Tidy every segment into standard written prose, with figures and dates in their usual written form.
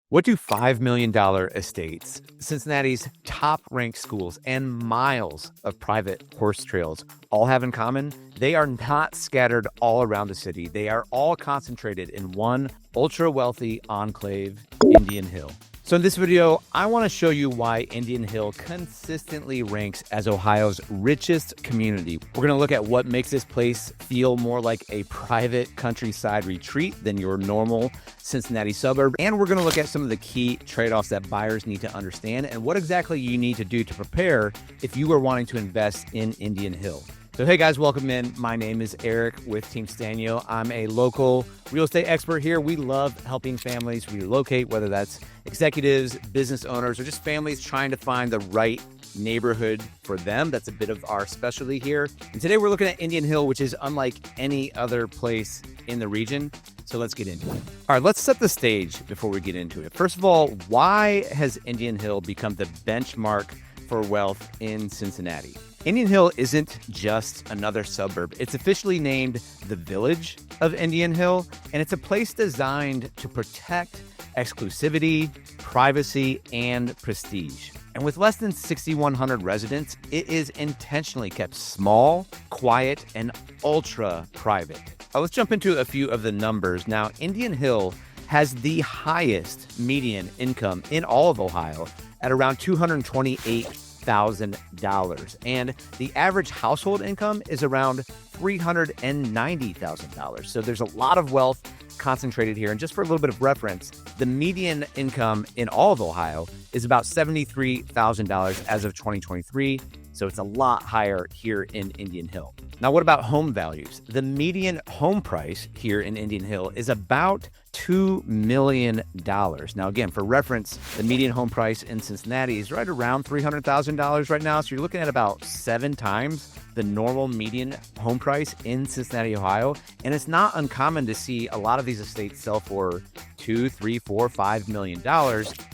What do $5 million estates, Cincinnati's top-ranked schools, and miles of private horse trails all have in common? They are not scattered all around the city. They are all concentrated in one ultra-wealthy enclave, Indian Hill. So in this video, I want to show you why Indian Hill consistently ranks as Ohio's richest community. We're going to look at what makes this place feel more like a private countryside retreat than your normal Cincinnati suburb. And we're going to look at some of the key trade-offs that buyers need to understand and what exactly you need to do to prepare if you are wanting to invest in Indian Hill. So hey guys, welcome in. My name is Eric with Team Sztanyo. I'm a local real estate expert here. We love helping families relocate, whether that's executives, business owners, or just families trying to find the right neighborhood for them. That's a bit of our specialty here. And today we're looking at Indian Hill, which is unlike any other place in the region. So let's get into it. All right, let's set the stage before we get into it. First of all, why has Indian Hill become the benchmark for wealth in Cincinnati? Indian Hill isn't just another suburb. It's officially named the Village of Indian Hill, and it's a place designed to protect exclusivity, privacy, and prestige. And with less than 6,100 residents, it is intentionally kept small, quiet, and ultra private. Let's jump into a few of the numbers. Now, Indian Hill has the highest median income in all of Ohio at around $228,000, and the average household income is around $390,000. So there's a lot of wealth concentrated here. And just for a little bit of reference, the median income in all of Ohio is about $73,000 as of 2023. So it's a lot higher here in Indian Hill. Now, what about home values? The median home price here in Indian Hill is about $2 million. Now, again, for reference, the median home price in Cincinnati is right around $300,000 right now. So you're looking at about 7 times the normal median home price in Cincinnati, Ohio. And it's not uncommon to see a lot of these estates sell for $2, $3, $4, $5 million.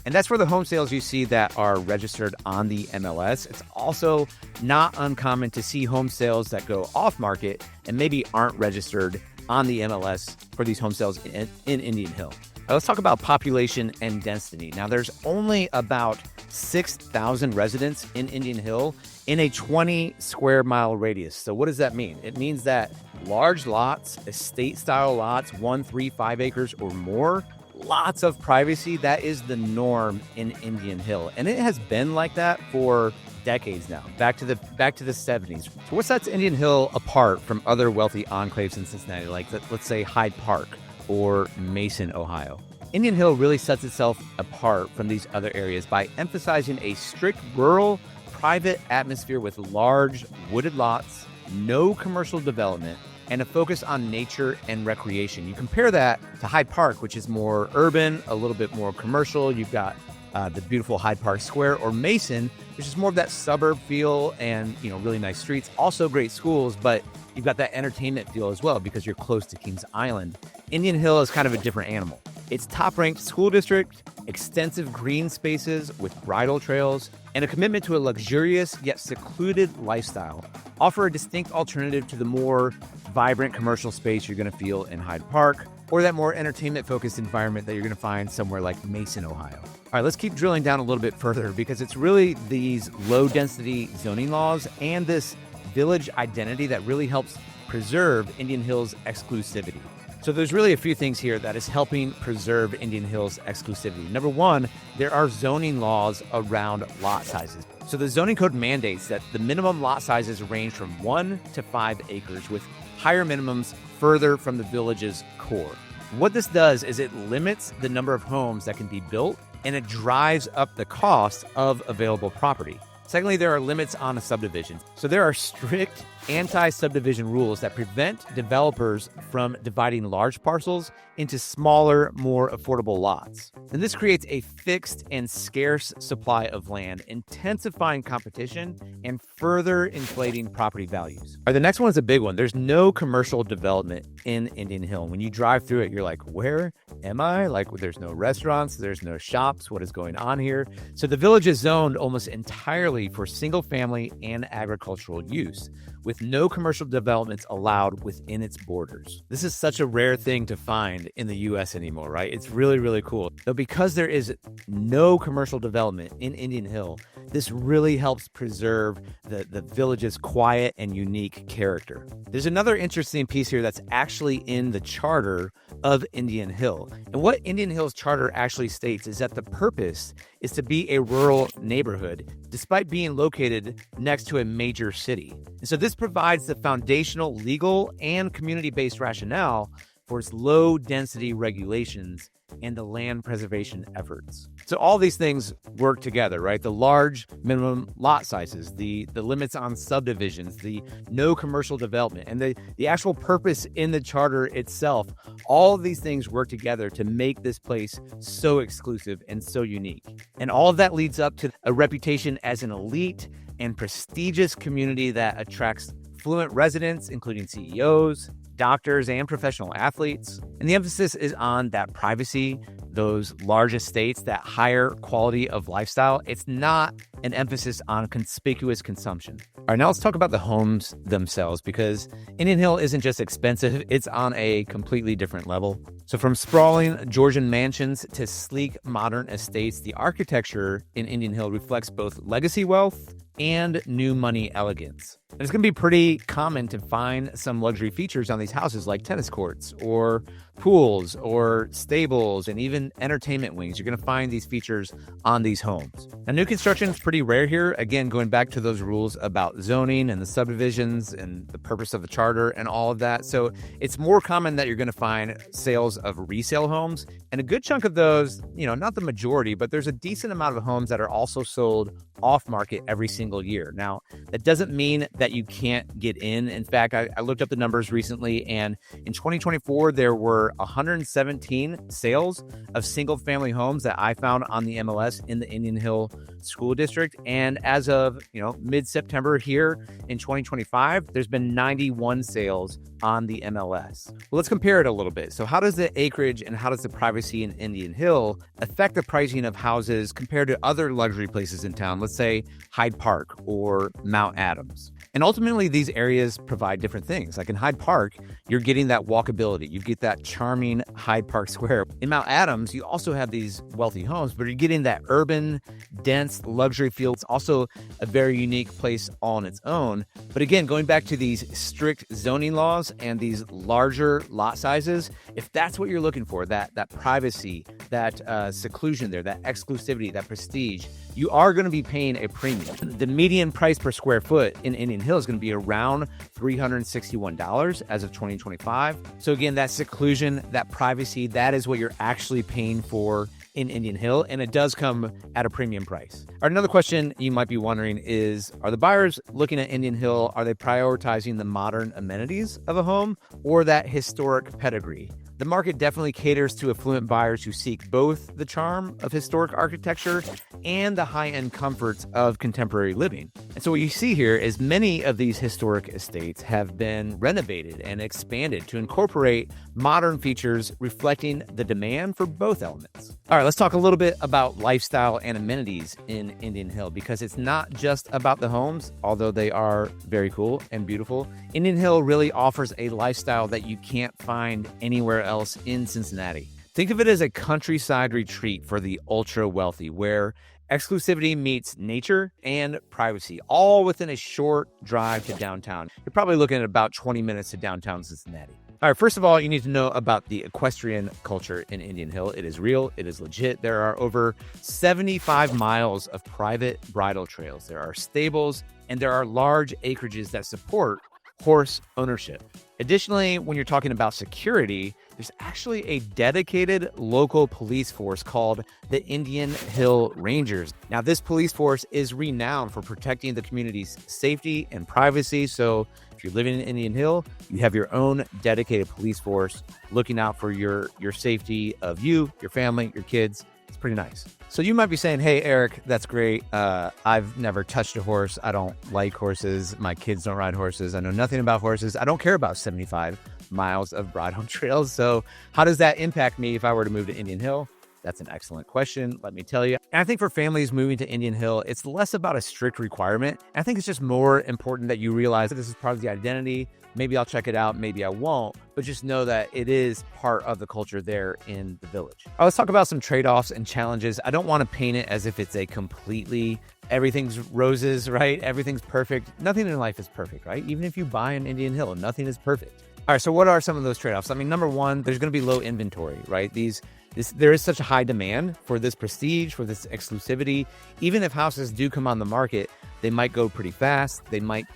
And that's for the home sales you see that are registered on the MLS. It's also not uncommon to see home sales that go off market and maybe aren't registered on the MLS for these home sales in Indian Hill. Now, let's talk about population and density. Now, there's only about 6,000 residents in Indian Hill in a 20 square mile radius. So what does that mean? It means that large lots, estate style lots, 1, 3, 5 acres or more, lots of privacy. That is the norm in Indian Hill. And it has been like that for decades now, back to the 70s. So what sets Indian Hill apart from other wealthy enclaves in Cincinnati, like let's say Hyde Park or Mason, Ohio? Indian Hill really sets itself apart from these other areas by emphasizing a strict rural, private atmosphere with large wooded lots, no commercial development, and a focus on nature and recreation. You compare that to Hyde Park, which is more urban, a little bit more commercial. You've got the beautiful Hyde Park Square, or Mason, which is more of that suburb feel and, really nice streets, also great schools, but you've got that entertainment feel as well because you're close to Kings Island. Indian Hill is kind of a different animal. It's top-ranked school district, extensive green spaces with bridle trails, and a commitment to a luxurious yet secluded lifestyle offer a distinct alternative to the more vibrant commercial space you're going to feel in Hyde Park, or that more entertainment-focused environment that you're going to find somewhere like Mason, Ohio. All right, let's keep drilling down a little bit further because it's really these low-density zoning laws and this village identity that really helps preserve Indian Hill's exclusivity. So there's really a few things here that is helping preserve Indian Hill's exclusivity. Number one, there are zoning laws around lot sizes. So the zoning code mandates that the minimum lot sizes range from 1 to 5 acres, with higher minimums further from the village's core. What this does is it limits the number of homes that can be built, and it drives up the cost of available property. Secondly, there are limits on a subdivision. So there are strict anti-subdivision rules that prevent developers from dividing large parcels into smaller, more affordable lots. And this creates a fixed and scarce supply of land, intensifying competition and further inflating property values. All right, the next one is a big one. There's no commercial development in Indian Hill. When you drive through it, you're like, where am I? Like, there's no restaurants, there's no shops. What is going on here? So the village is zoned almost entirely for single family and agricultural use, with no commercial developments allowed within its borders. This is such a rare thing to find in the US anymore, right? It's really, really cool. Though because there is no commercial development in Indian Hill, this really helps preserve the village's quiet and unique character. There's another interesting piece here that's actually in the charter of Indian Hill. And what Indian Hill's charter actually states is that the purpose is to be a rural neighborhood, despite being located next to a major city. And so this provides the foundational legal and community-based rationale for its low-density regulations and the land preservation efforts. So all these things work together, right? The large minimum lot sizes, the limits on subdivisions, the no commercial development, and the actual purpose in the charter itself. All of these things work together to make this place so exclusive and so unique. And all of that leads up to a reputation as an elite and prestigious community that attracts fluent residents, including CEOs, doctors, and professional athletes. And the emphasis is on that privacy, those large estates, that higher quality of lifestyle. It's not an emphasis on conspicuous consumption. All right, now let's talk about the homes themselves, because Indian Hill isn't just expensive, it's on a completely different level. So from sprawling Georgian mansions to sleek modern estates, the architecture in Indian Hill reflects both legacy wealth and new money elegance. And it's going to be pretty common to find some luxury features on these houses, like tennis courts or pools or stables and even entertainment wings. You're going to find these features on these homes. Now, new construction is pretty rare here. Again, going back to those rules about zoning and the subdivisions and the purpose of the charter and all of that. So it's more common that you're going to find sales of resale homes, and a good chunk of those, not the majority, but there's a decent amount of homes that are also sold off market every single year. Now, that doesn't mean that you can't get in. In fact, I looked up the numbers recently, and in 2024, there were 117 sales of single family homes that I found on the MLS in the Indian Hill School District. And as of, mid-September here in 2025, there's been 91 sales on the MLS. Well, let's compare it a little bit. So how does the acreage and how does the privacy in Indian Hill affect the pricing of houses compared to other luxury places in town? Let's say Hyde Park or Mount Adams. And ultimately, these areas provide different things. Like in Hyde Park, you're getting that walkability. You get that charming Hyde Park Square. In Mount Adams, you also have these wealthy homes, but you're getting that urban, dense luxury feel. It's also a very unique place all on its own. But again, going back to these strict zoning laws and these larger lot sizes, if that's what you're looking for, that privacy, that seclusion there, that exclusivity, that prestige, you are going to be paying a premium. The median price per square foot in Indian Hill is going to be around $361 as of 2025. So again, that seclusion, that privacy, that is what you're actually paying for in Indian Hill, and it does come at a premium price. All right, another question you might be wondering is, are the buyers looking at Indian Hill, are they prioritizing the modern amenities of a home or that historic pedigree? The market definitely caters to affluent buyers who seek both the charm of historic architecture and the high-end comforts of contemporary living. And so what you see here is many of these historic estates have been renovated and expanded to incorporate modern features reflecting the demand for both elements. All right, let's talk a little bit about lifestyle and amenities in Indian Hill, because it's not just about the homes, although they are very cool and beautiful. Indian Hill really offers a lifestyle that you can't find anywhere else in Cincinnati. Think of it as a countryside retreat for the ultra wealthy, where exclusivity meets nature and privacy, all within a short drive to downtown. You're probably looking at about 20 minutes to downtown Cincinnati. All right, first of all, you need to know about the equestrian culture in Indian Hill. It is real, it is legit. There are over 75 miles of private bridle trails. There are stables, and there are large acreages that support horse ownership. Additionally, when you're talking about security, there's actually a dedicated local police force called the Indian Hill Rangers. Now, this police force is renowned for protecting the community's safety and privacy. So if you're living in Indian Hill, you have your own dedicated police force looking out for your safety of you, your family, your kids. It's pretty nice. So you might be saying, hey, Eric, that's great. I've never touched a horse. I don't like horses. My kids don't ride horses. I know nothing about horses. I don't care about 75 miles of bridle trails. So how does that impact me if I were to move to Indian Hill? That's an excellent question, let me tell you. And I think for families moving to Indian Hill, it's less about a strict requirement. I think it's just more important that you realize that this is part of the identity. Maybe I'll check it out, maybe I won't, but just know that it is part of the culture there in the village. All right, let's talk about some trade-offs and challenges. I don't want to paint it as if it's a completely, everything's roses, right? Everything's perfect. Nothing in life is perfect, right? Even if you buy an Indian Hill, nothing is perfect. All right, so what are some of those trade-offs? I mean, number one, there's going to be low inventory, right? There is such a high demand for this prestige, for this exclusivity. Even if houses do come on the market, they might go pretty fast. They might,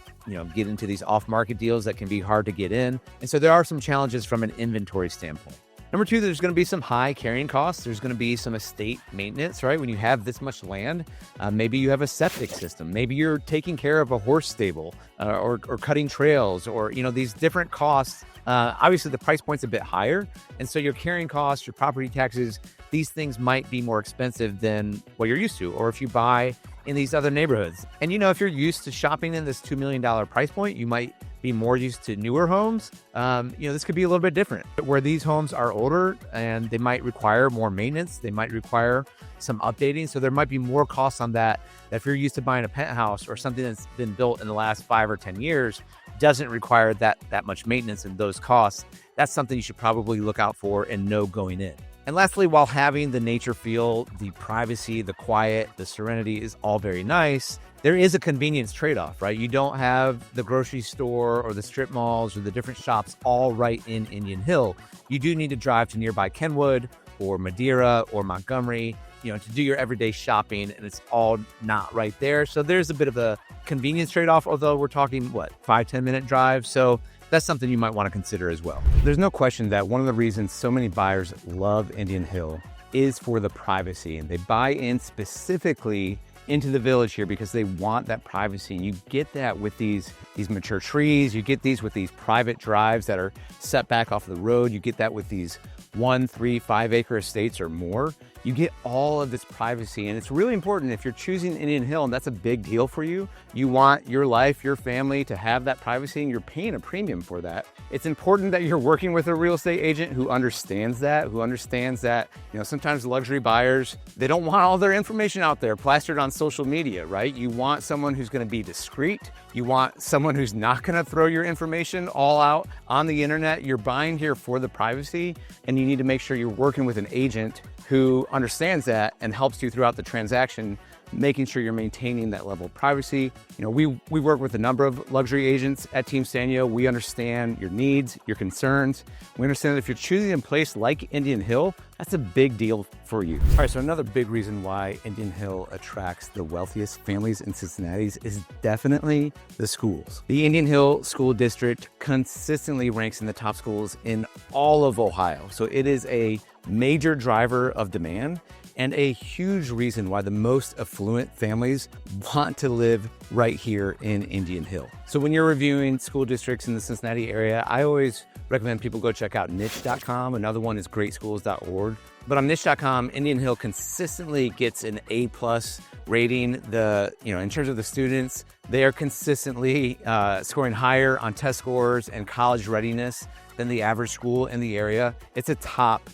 get into these off-market deals that can be hard to get in. And so there are some challenges from an inventory standpoint. Number two, there's going to be some high carrying costs. There's going to be some estate maintenance, right? When you have this much land, maybe you have a septic system. Maybe you're taking care of a horse stable or cutting trails or, these different costs. Obviously, the price point's a bit higher. And so your carrying costs, your property taxes, these things might be more expensive than what you're used to. Or if you buy in these other neighborhoods. And, if you're used to shopping in this $2 million price point, you might be more used to newer homes. This could be a little bit different where these homes are older and they might require more maintenance. They might require some updating. So there might be more costs on that if you're used to buying a penthouse or something that's been built in the last 5 or 10 years, doesn't require that much maintenance and those costs. That's something you should probably look out for and know going in. And lastly, while having the nature feel, the privacy, the quiet, the serenity is all very nice, there is a convenience trade-off, right? You don't have the grocery store or the strip malls or the different shops all right in Indian Hill. You do need to drive to nearby Kenwood or Madeira or Montgomery, to do your everyday shopping, and it's all not right there. So there's a bit of a convenience trade-off, although we're talking, 5-10 minute drive. So that's something you might want to consider as well. There's no question that one of the reasons so many buyers love Indian Hill is for the privacy, and they buy in specifically into the village here because they want that privacy. And you get that with these mature trees. You get these with these private drives that are set back off the road. You get that with these 1, 3, 5 acre estates or more. You get all of this privacy, and it's really important if you're choosing Indian Hill, and that's a big deal for you. You want your life, your family to have that privacy, and you're paying a premium for that. It's important that you're working with a real estate agent who understands that, sometimes luxury buyers, they don't want all their information out there plastered on social media, right? You want someone who's going to be discreet. You want someone who's not going to throw your information all out on the internet. You're buying here for the privacy, and you need to make sure you're working with an agent who understands that and helps you throughout the transaction, making sure you're maintaining that level of privacy. We work with a number of luxury agents at Team Sztanyo. We understand your needs, your concerns. We understand that if you're choosing a place like Indian Hill, that's a big deal for you. All right, so another big reason why Indian Hill attracts the wealthiest families in Cincinnati is definitely the schools. The Indian Hill School District consistently ranks in the top schools in all of Ohio. So it is a major driver of demand and a huge reason why the most affluent families want to live right here in Indian Hill. So when you're reviewing school districts in the Cincinnati area, I always recommend people go check out niche.com. Another one is greatschools.org. But on niche.com, Indian Hill consistently gets an A+ rating. In terms of the students, they are consistently scoring higher on test scores and college readiness than the average school in the area. It's a top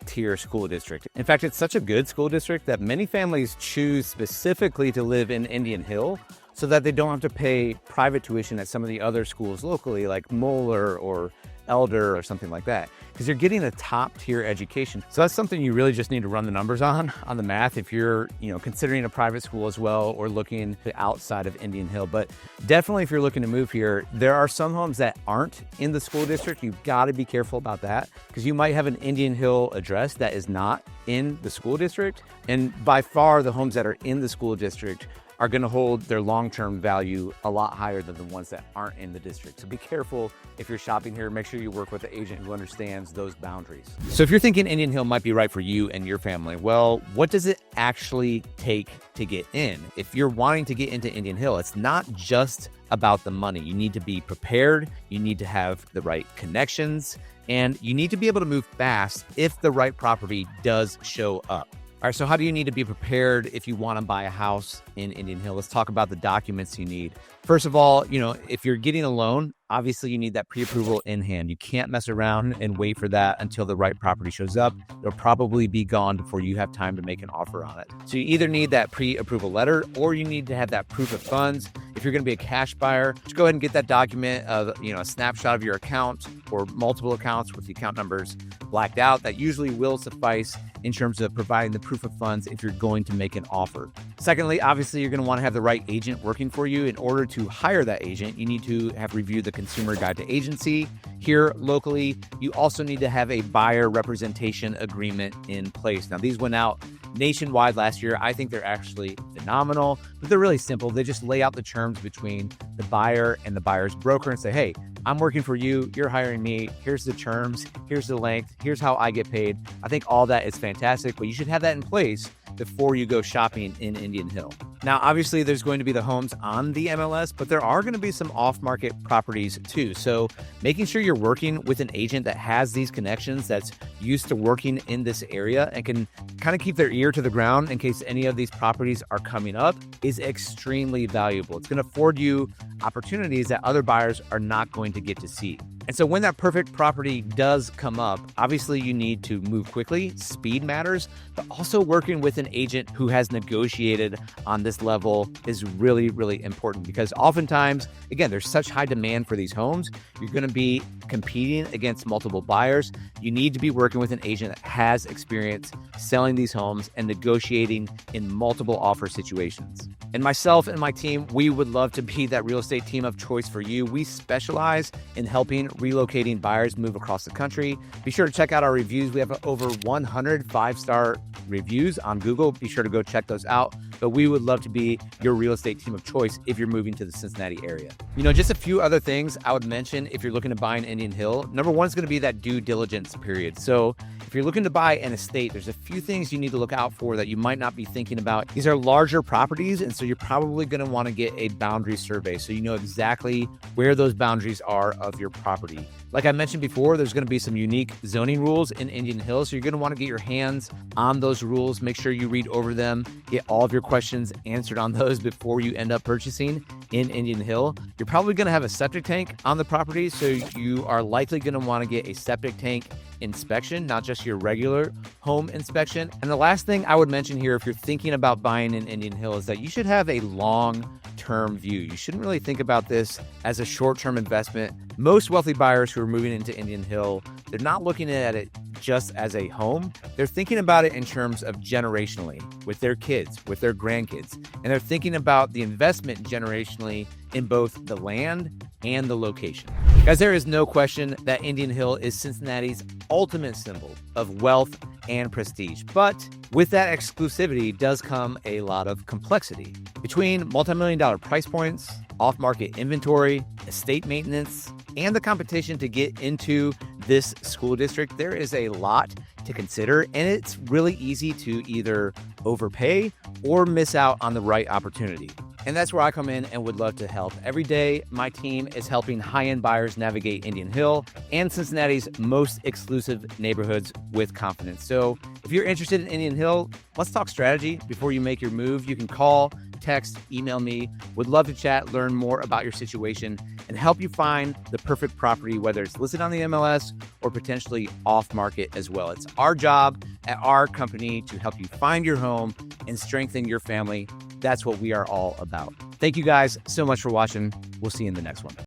tier school district. In fact, it's such a good school district that many families choose specifically to live in Indian Hill so that they don't have to pay private tuition at some of the other schools locally like Moeller or Elder or something like that, because you're getting a top tier education. So that's something you really just need to run the numbers on the math if you're, considering a private school as well or looking outside of Indian Hill. But definitely if you're looking to move here, there are some homes that aren't in the school district. You've got to be careful about that because you might have an Indian Hill address that is not in the school district. And by far the homes that are in the school district are going to hold their long-term value a lot higher than the ones that aren't in the district. So be careful if you're shopping here. Make sure you work with an agent who understands those boundaries. So if you're thinking Indian Hill might be right for you and your family, well, what does it actually take to get in? If you're wanting to get into Indian Hill, it's not just about the money. You need to be prepared. You need to have the right connections, and you need to be able to move fast if the right property does show up. All right, so how do you need to be prepared if you want to buy a house in Indian Hill? Let's talk about the documents you need. First of all, if you're getting a loan, Obviously, you need that pre-approval in hand. You can't mess around and wait for that until the right property shows up. It'll probably be gone before you have time to make an offer on it. So you either need that pre-approval letter or you need to have that proof of funds. If you're going to be a cash buyer, just go ahead and get that document of, a snapshot of your account or multiple accounts with the account numbers blacked out. That usually will suffice in terms of providing the proof of funds if you're going to make an offer. Secondly, obviously, you're going to want to have the right agent working for you. In order to hire that agent, you need to have reviewed the Consumer Guide to Agency. Here locally, you also need to have a buyer representation agreement in place. Now, these went out nationwide last year. I think they're actually phenomenal, but they're really simple. They just lay out the terms between the buyer and the buyer's broker and say, hey, I'm working for you, you're hiring me, here's the terms, here's the length, here's how I get paid. I think all that is fantastic, but you should have that in place before you go shopping in Indian Hill. Now, obviously, there's going to be the homes on the MLS, but there are going to be some off-market properties too. So making sure you're working with an agent that has these connections, that's used to working in this area and can kind of keep their ear to the ground in case any of these properties are coming up, is extremely valuable. It's going to afford you opportunities that other buyers are not going to get to see. And so when that perfect property does come up, obviously you need to move quickly. Speed matters, but also working with an agent who has negotiated on this level is really, really important, because oftentimes, again, there's such high demand for these homes. You're going to be competing against multiple buyers. You need to be working with an agent that has experience selling these homes and negotiating in multiple offer situations. And myself and my team, we would love to be that real estate team of choice for you. We specialize in helping relocating buyers move across the country. Be sure to check out our reviews. We have over 100 5-star reviews on Google. Be sure to go check those out. But we would love to be your real estate team of choice if you're moving to the Cincinnati area. Just a few other things I would mention if you're looking to buy in Indian Hill. Number one is going to be that due diligence period. So if you're looking to buy an estate, there's a few things you need to look out for that you might not be thinking about. These are larger properties, and so you're probably going to want to get a boundary survey so you know exactly where those boundaries are of your property. Like I mentioned before, there's going to be some unique zoning rules in Indian Hill, so you're going to want to get your hands on those rules. Make sure you read over them, get all of your questions answered on those before you end up purchasing in Indian Hill. You're probably going to have a septic tank on the property, so you are likely going to want to get a septic tank inspection, not just your regular home inspection. And the last thing I would mention here, if you're thinking about buying in Indian Hill, is that you should have a long-term view. You shouldn't really think about this as a short-term investment. Most wealthy buyers who are moving into Indian Hill, they're not looking at it just as a home. They're thinking about it in terms of generationally, with their kids, with their grandkids. And they're thinking about the investment generationally in both the land and the location. Guys, there is no question that Indian Hill is Cincinnati's ultimate symbol of wealth and prestige. But with that exclusivity does come a lot of complexity. Between multi-million-dollar price points, off-market inventory, estate maintenance, and the competition to get into this school district, there is a lot to consider, and it's really easy to either overpay or miss out on the right opportunity. And that's where I come in and would love to help. Every day, my team is helping high-end buyers navigate Indian Hill and Cincinnati's most exclusive neighborhoods with confidence. So if you're interested in Indian Hill, let's talk strategy before you make your move. You can call, text, email me. Would love to chat, learn more about your situation, and help you find the perfect property, whether it's listed on the MLS or potentially off market as well. It's our job at our company to help you find your home and strengthen your family. That's what we are all about. Thank you guys so much for watching. We'll see you in the next one.